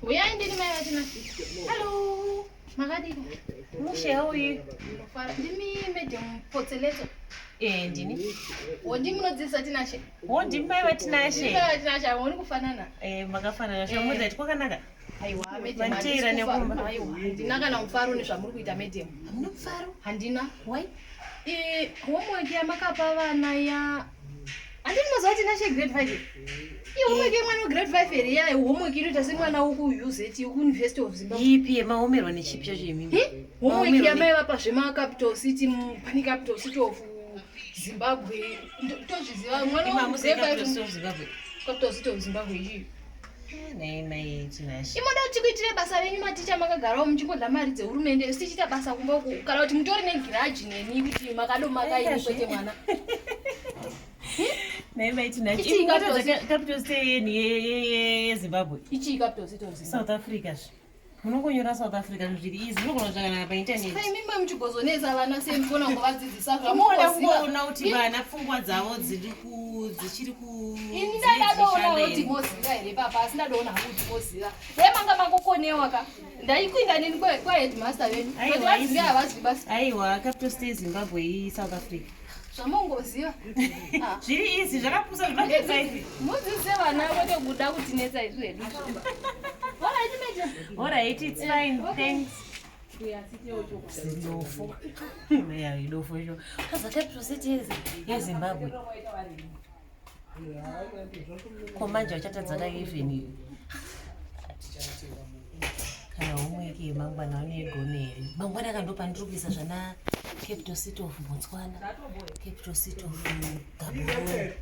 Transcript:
Uya ndini mai vatina. Hello. Makadini. Musha uyu. Ndimi medium potseleto. Ndini. Wondi munodzisa tinashe. Wondi mai vatinashe. Mai vatinashe woni kufanana. Makafanana zvamuudza kuti kwakanaka. Aiwa medium. Vanteera nekumba. Aiwa. Ndina kana mufaro nezvamuri kuita medium. Hamuna mufaro? Handina. Why? Homework yamakapa vana ya andini mazuva tinashe grade 5. Homework yemwana grade 5 eri yayo homework inoita semwana wokuUZT kuUniversity of Zimbabwe. Ipi yemaomerwa nechipi chacho imimi? Homework yamaiva pazvema capital city pani capital city of Zimbabwe. Tozviziva mwana Zimbabwe. Capital city of Zimbabwe iyi. Nei tinashe. Imoda kuti kuitire basa renyu maticha makagarawo muchingodla mari dzehurumende sichita basa kumba uku kana kuti mutori negiraji neni kuti makadomaka ini kwete mwana. Nei tinashe. Ichi capital city yeZimbabwe. Ichi capital city of Zimbabwe. South Africa. Munongonyora South Africa zviri izvi zvinogona zvakanaka painternet. Sai mimba muchigozonesa vana semufona ngovadzidzisa zvamuona kuti vana pfungwa dzavo dzichiri ku ini ndadadoona kuti moziva here papa asi ndadoona kuti moziva remanga makokonewa ka ndaikuinda nini kwaheadmaster venyu kuti vazive havazvi basi. Aiwa capital city Zimbabwe iSouth Africa. Zvamongoziva zviri izvi zvakapusa zvibakeza izvi mudzidzise vana kwete kuda kutinetsa izvi hedu. Alright, it's fine. Thanks. Zilofo. Yeah, ilofo isho. Kaza capital city yeZimbabwe. Komanje wachatadzana even. Kana homework yemangwana unegoneri. Mangwana kandopa ndiri zvana capital city of Botswana, capital city of Gaborone.